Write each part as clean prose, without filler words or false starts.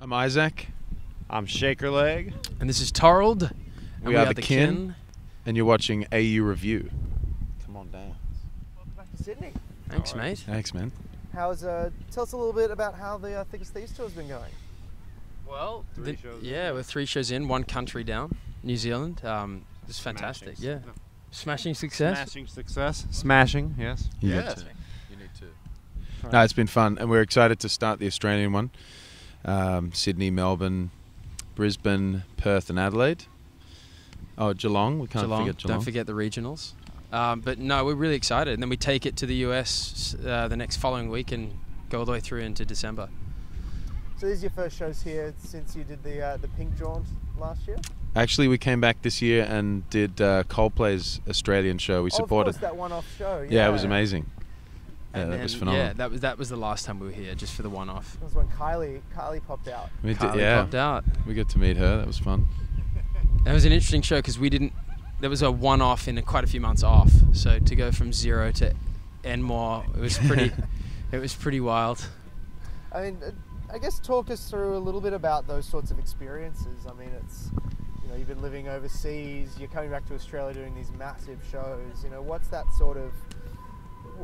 I'm Isaac. I'm Shakerleg. And this is Torald. We are the Kin. And you're watching AU Review. Come on down. Welcome back to Sydney. Thanks, mate. Thanks, man. Tell us a little bit about how the As Thieves tour's been going. Well, shows we're 3 shows in, 1 country down, New Zealand. It's fantastic. Smashing. Yeah. Smashing success. Smashing success. Smashing, yes. You need to. No, it's been fun, and we're excited to start the Australian one. Sydney, Melbourne, Brisbane, Perth, and Adelaide. Oh, Geelong. We can't forget Geelong. Don't forget the regionals. But no, we're really excited. And then we take it to the US the next following week and go all the way through into December. So these are your first shows here since you did the Pink Jaunt last year? Actually, we came back this year and did Coldplay's Australian show. We supported. Of course, that one-off show. Yeah, it was amazing. And that was phenomenal. Yeah, that was the last time we were here, just for the one-off. That was when Kylie popped out. Kylie popped out. We got to meet her. That was fun. It was an interesting show because there was a one-off in quite a few months off. So to go from 0 to N more, it was pretty. It was pretty wild. I mean, I guess talk us through a little bit about those sorts of experiences. I mean, it's, you've been living overseas. You're coming back to Australia doing these massive shows. What's that sort of?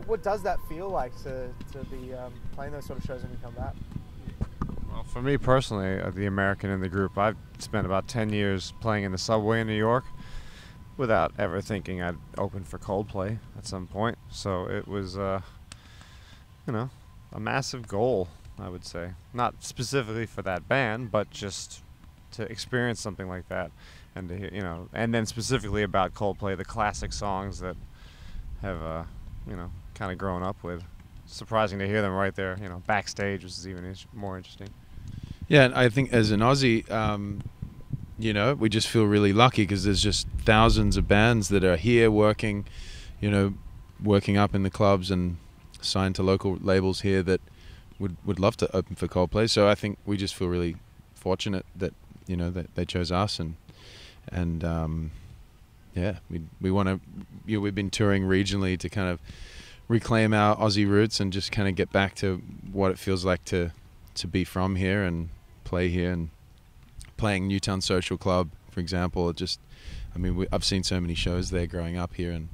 What does that feel like to be playing those sort of shows when you come back? Well, for me personally, the American in the group, I've spent about 10 years playing in the subway in New York without ever thinking I'd open for Coldplay at some point. So it was, a massive goal, I would say. Not specifically for that band, but just to experience something like that. And to hear, and then specifically about Coldplay, the classic songs that have, kind of grown up with. Surprising to hear them right there, backstage, which is even more interesting. Yeah, and I think as an Aussie, we just feel really lucky because there's just thousands of bands that are here working, working up in the clubs and signed to local labels here that would love to open for Coldplay. So I think we just feel really fortunate that that they chose us, and we want to. We've been touring regionally to kind of reclaim our Aussie roots and just kind of get back to what it feels like to be from here and play here. And playing Newtown Social Club, for example, I've seen so many shows there growing up here, and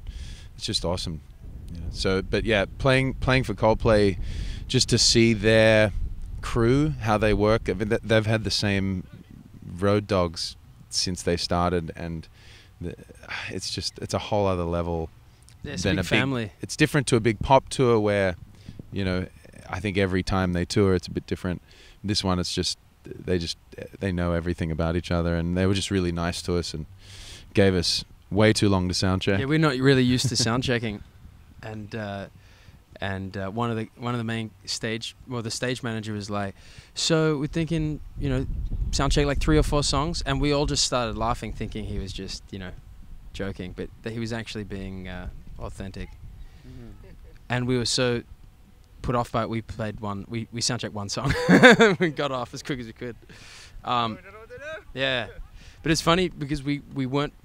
it's just awesome. So, but yeah, playing for Coldplay, just to see their crew, how they work. I mean, they've had the same road dogs since they started, and it's a whole other level. It's a big family. It's different to a big pop tour where, I think every time they tour it's a bit different. This one, it's just they know everything about each other, and they were just really nice to us and gave us way too long to sound check. Yeah, we're not really used to sound checking, and one of the main the stage manager was like, so we're thinking, sound check like 3 or 4 songs, and we all just started laughing, thinking he was just joking, but that he was actually being authentic. And we were so put off by it, we played we soundchecked 1 song. We got off as quick as we could. Yeah, but it's funny because we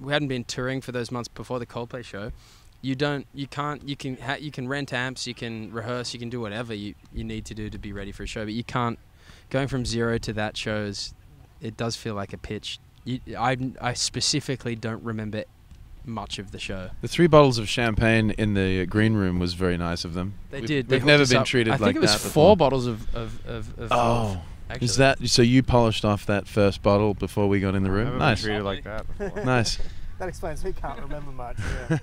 hadn't been touring for those months before the Coldplay show. You can rent amps, you can rehearse, you can do whatever you need to do to be ready for a show, but you can't. Going from 0 to that it does feel like a pitch. I specifically don't remember much of the show. The 3 bottles of champagne in the green room was very nice of them. We've never been treated like that. I think it was 4 bottles of Oh, actually. Is that so? You polished off that first bottle before we got in the room. I've never Nice. been treated like that before. Nice. That explains he can't remember much. Yeah.